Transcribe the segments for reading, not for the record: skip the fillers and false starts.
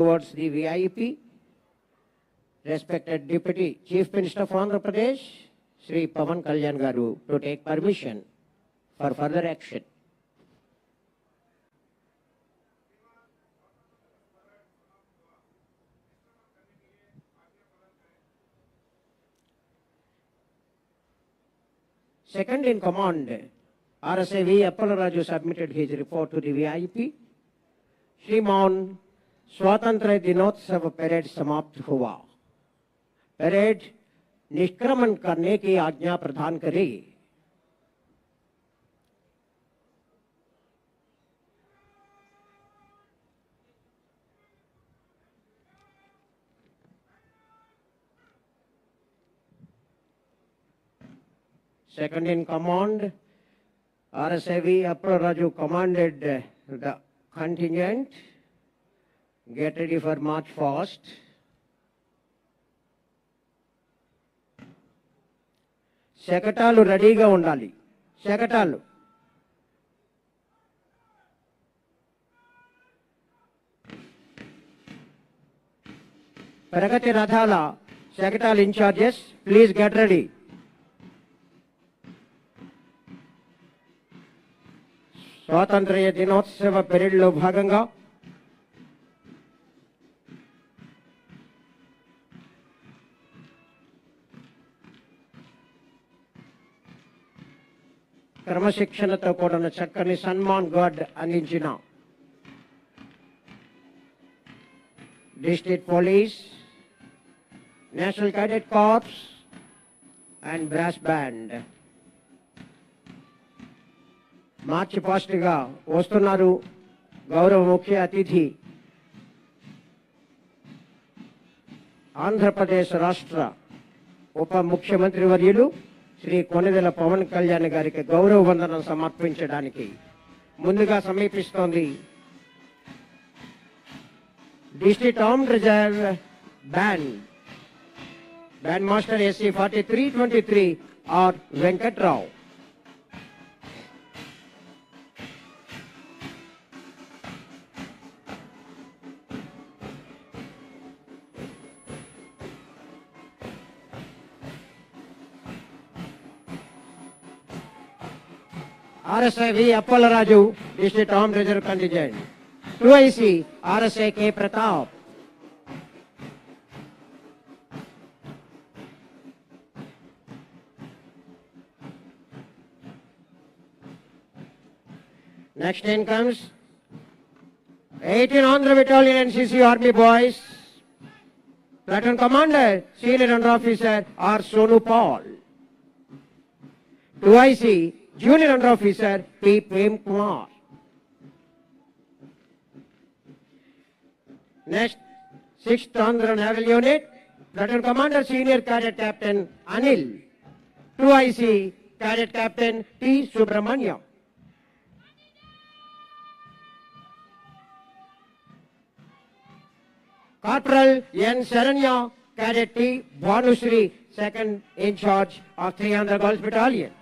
towards the VIP, respected Deputy Chief Minister of Andhra Pradesh, Sri Pavan Kalyan Garu, to take permission for further action. Second in command, RSAV Appalraju submitted his report to the VIP. श्रीमान स्वातंत्र दिनोत्सव parade समाप्त हुआ. Parade निष्क्रमण करने की आज्ञा प्रदान करें. Second in command, RSAV Appalraju commanded the contingent, get ready for march fast. శకటాలు రెడీగా ఉండాలి. శకటాలు ప్రగతి రథాల శకటాలు ఇన్ఛార్జెస్ ప్లీజ్ గెట్ రెడీ. స్వాతంత్ర్య దినోత్సవ పెరేడ్లో భాగంగా క్రమశిక్షణతో కూడిన చక్కని సన్మాన్ గార్డ్ అందించిన district police, national cadet corps and brass band march ఫాస్ట్గా వస్తున్నారు. గౌరవ ముఖ్య అతిథి ఆంధ్రప్రదేశ్ రాష్ట్ర ఉప ముఖ్యమంత్రి వర్యులు శ్రీ కొణిదెల పవన్ కళ్యాణ్ గారికి గౌరవ వందనం సమర్పించడానికి ముందుగా సమీపిస్తోంది. District armed reserve band master SC 4323 R Venkatrao. RSAV Appalraju, District Armed Reserve Contingent. 2IC RSA K Pratap. Next in comes 18 Andhra Battalion NCC Army Boys. Platoon Commander, Senior Under Officer R. Sonu Paul. 2IC Junior Under Officer P. Prem Kumar. Next, 6th Andhra Naval Unit, Platoon Commander Senior Cadet Captain Anil. 2IC Cadet Captain T. Subramanyam. Corporal N. Saranya, Cadet T. Bhanushree, second in charge of 300 Girls Battalion.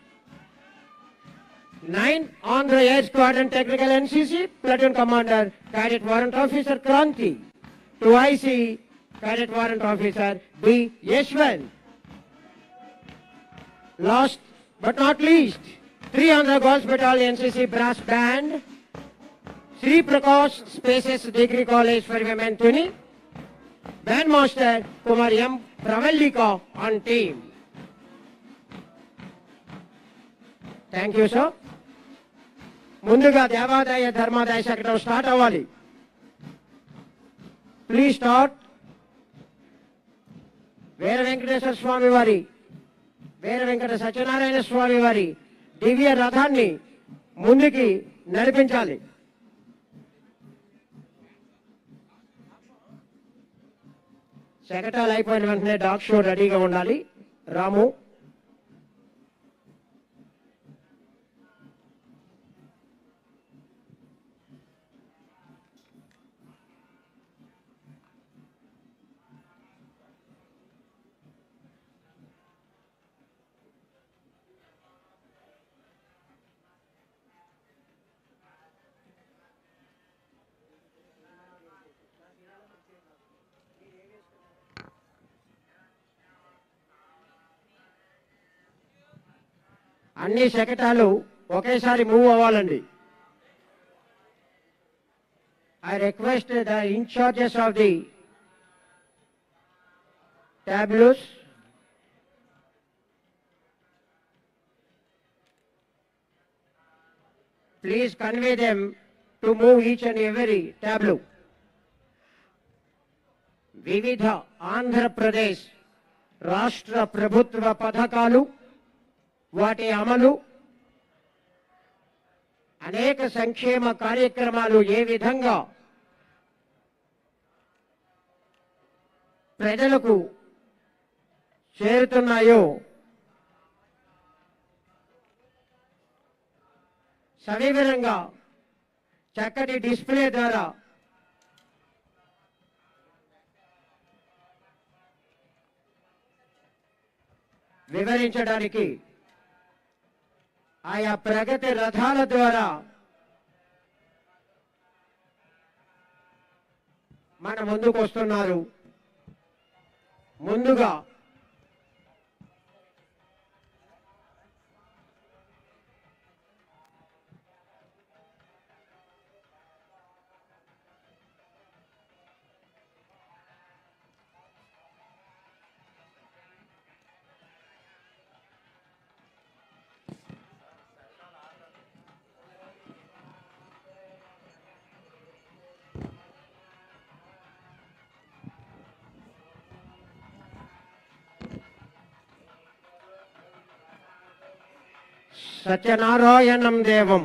9 Andhra Air Squadron Technical NCC, Platoon Commander, Cadet Warrant Officer Kranti. 2IC, Cadet Warrant Officer B. Yeshwant. Last but not least, 3 Andhra Girls Battalion NCC Brass Band, Sri Prakash Spaces Degree College for Women Tuni, Band Master Kumar M. Pravallika on team. Thank you, sir. ముందుగా దేవాదాయ ధర్మాదాయ శకటం start అవ్వాలి. Please start. Veera Venkateswara Swamy వారి, వీర వెంకట సత్యనారాయణ స్వామి వారి దివ్య రథాన్ని ముందుకి నడిపించాలి. శకటాలు అయిపోయిన వెంటనే డాగ్ షో రెడీగా ఉండాలి. రాము అన్ని శకటాలు ఒకేసారి మూవ్ అవ్వాలండి. I request the in charges of the tableaus please convey them to move each and every tableau. వివిధ ఆంధ్రప్రదేశ్ రాష్ట్ర ప్రభుత్వ పథకాలు, వాటి అమలు, అనేక సంక్షేమ కార్యక్రమాలు ఏ విధంగా ప్రజలకు చేరుతున్నాయో సవివరంగా చక్కటి డిస్ప్లే ద్వారా వివరించడానికి ఆయా ప్రగతి రథాల ద్వారా మన ముందుకు వస్తున్నారు. ముందుగా సత్యనారాయణం దేవం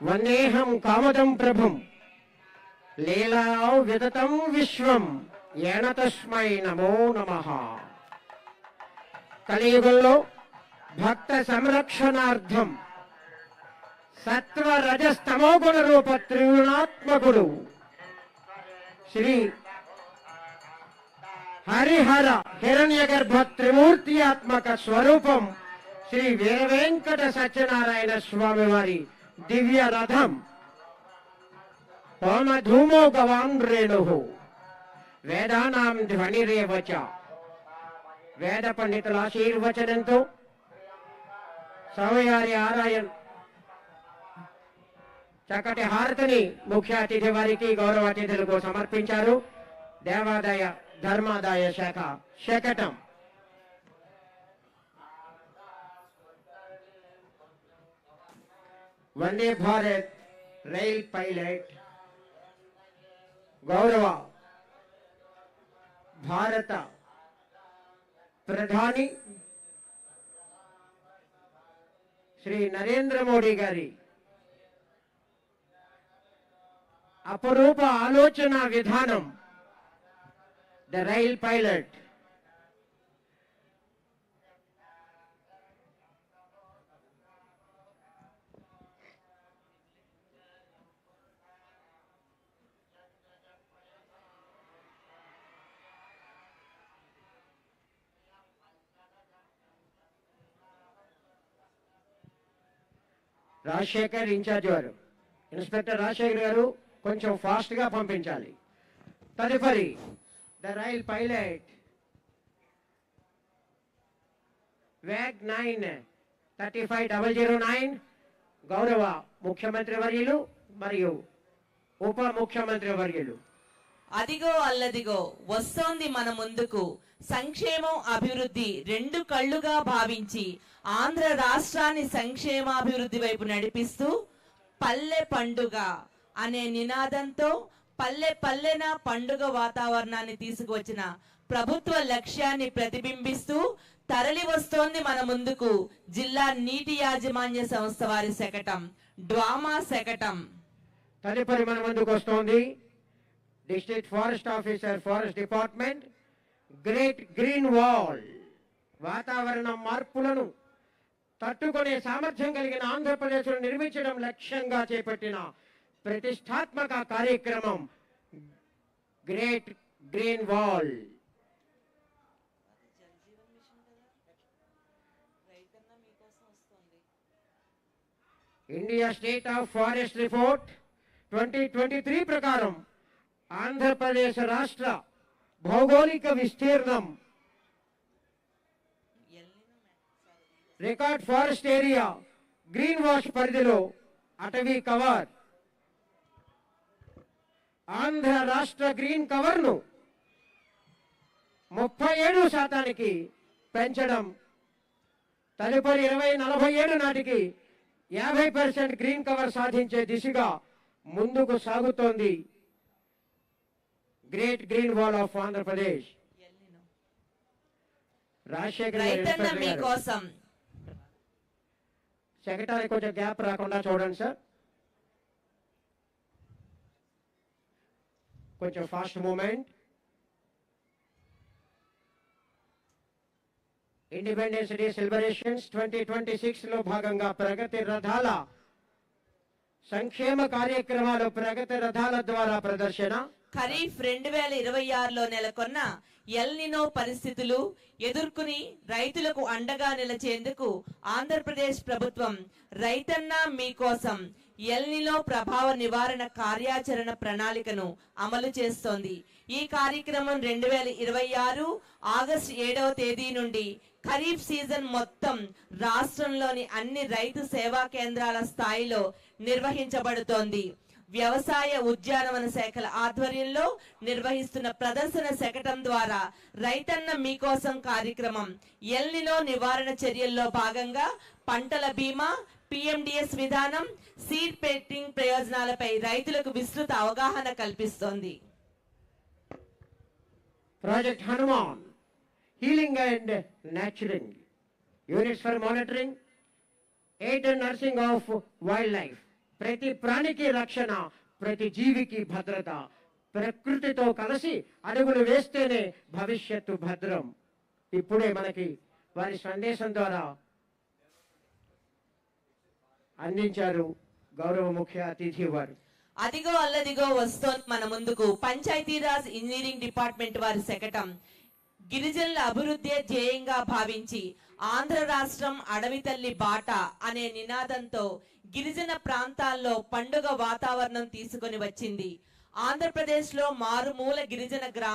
వందేహం కామదం ప్రభుం లీలా విదతం విశ్వం ఏన తస్మై నమో నమః. కలియుగంలో భక్త సంరక్షణార్థం సత్వ రజస్తమో గుణ రూప త్రిగుణాత్మకుడు శ్రీ హరిహర హిరణ్యగర్భ త్రిమూర్తియాత్మక స్వరూపం శ్రీ వీరవేంకట సత్యనారాయణ స్వామి వారి దివ్య రథం హోమ ధూమో గవాన్ రేణు వేదానాం ధ్వనిరేవచ వేద పండితుల ఆశీర్వచనంతో స్వామివారి ఆరాయణ చక్కటి హారతిని ముఖ్య అతిథి వారికి గౌరవ అతిథులకు సమర్పించారు. దేవాదాయ ధర్మాదాయ శాఖ శకటం. వందే భారత్ రైల్ పైలట్ గౌరవ భారత ప్రధాని శ్రీ నరేంద్ర మోడీ గారి అపరూప ఆలోచన విధానం the rail pilot Rajasekhar incharge వారు, ఇన్స్పెక్టర్ రాజశేఖర్ గారు కొంచెం ఫాస్ట్ గా పంపించాలి. తదుపరి ద రైల్ పైలట్ వ్యాగ్ 9-35009 గౌరవ ముఖ్యమంత్రి వర్యులు మరియు ఉప ముఖ్యమంత్రి వర్యులు. అదిగో అల్లదిగో వస్తోంది మన ముందుకు సంక్షేమం అభివృద్ధి రెండు కళ్ళుగా భావించి ఆంధ్ర రాష్ట్రాన్ని సంక్షేమాభివృద్ధి వైపు నడిపిస్తూ పల్లె పండుగ అనే నినాదంతో పల్లె పల్లెన పండుగ వాతావరణాన్ని తీసుకువచ్చిన ప్రభుత్వ లక్ష్యాన్ని ప్రతిబింబిస్తూ తరలి వస్తోంది మన ముందుకు జిల్లా నీటి యాజమాన్య సంస్థ వారి శకటం డ్వామా శకటం. తదుపరి మన ముందుకు వస్తోంది district forest officer forest department great green wall. వాతావరణ మార్పులను తట్టుకునే సామర్థ్యం కలిగిన ఆంధ్రప్రదేశ్ను నిర్మించడం లక్ష్యంగా చేపట్టిన ప్రతిష్టాత్మక కార్యక్రమం great green wall. India state of forest report 2023 ప్రకారం ఆంధ్రప్రదేశ్ రాష్ట్ర భౌగోళిక విస్తీర్ణం record forest area, green wash పరిధిలో అటవీ కవర్. ఆంధ్ర రాష్ట్ర గ్రీన్ కవర్ను 37% పెంచడం, తదుపరి 2047 నాటికి 50% గ్రీన్ కవర్ సాధించే దిశగా ముందుకు సాగుతోంది great green wall of Andhra Pradesh. Rajasekhar రైతన్న మీకోసం. సెక్రటరీ కొంచెం గ్యాప్ రాకుండా చూడండి సార్, కొంచెం fast movement. Independence day celebrations 2026 లో భాగంగా ప్రగతి రథాల సంక్షేమ కార్యక్రమాలు, ప్రగతి రథాల ద్వారా ప్రదర్శన. ఖరీఫ్ 2026లో నెలకొన్న ఎల్ నినో పరిస్థితులు ఎదుర్కొని రైతులకు అండగా నిలిచేందుకు ఆంధ్రప్రదేశ్ ప్రభుత్వం రైతన్న మీకోసం ఎల్ నినో ప్రభావ నివారణ కార్యాచరణ ప్రణాళికను అమలు చేస్తోంది. ఈ కార్యక్రమం 2026 ఆగస్టు 7వ తేదీ నుండి ఖరీఫ్ సీజన్ మొత్తం రాష్ట్రంలోని అన్ని రైతు సేవా కేంద్రాల స్థాయిలో నిర్వహించబడుతోంది. వ్యవసాయ ఉద్యానవన శాఖల ఆధ్వర్యంలో నిర్వహిస్తున్న ప్రదర్శన శకటం ద్వారా రైతన్న మీకోసం కార్యక్రమం ఎల్ నినో నివారణ చర్యల్లో భాగంగా పంటల బీమా, పిఎండిఎస్ విధానం, సీడ్ పెట్టింగ్ ప్రయోజనాలపై రైతులకు విస్తృత అవగాహన కల్పిస్తోంది. Project Hanuman, healing and nurturing units for monitoring, aid and nursing of wildlife. ప్రతి ప్రాణికి రక్షణ, ప్రతి జీవికి భద్రత. ప్రకృతితో కలిసి అడుగులు వేస్తేనే భవిష్యత్తు భద్రం. ఇప్పుడే మనకి వారి సందేశం ద్వారా అందించారు గౌరవ ముఖ్య అతిథి వారు. అదిగో అల్లదిగో వస్తోంది మన ముందుకు పంచాయతీరాజ్ ఇంజనీరింగ్ డిపార్ట్మెంట్ వారి శకటం. గిరిజనుల అభివృద్ధి ధ్యేయంగా భావించి ఆంధ్ర రాష్ట్రం అడవి తల్లి బాట అనే నినాదంతో గిరిజన ప్రాంతాల్లో పండుగ వాతావరణం తీసుకొని వచ్చింది. ఆంధ్రప్రదేశ్ లో మారుమూల గిరిజన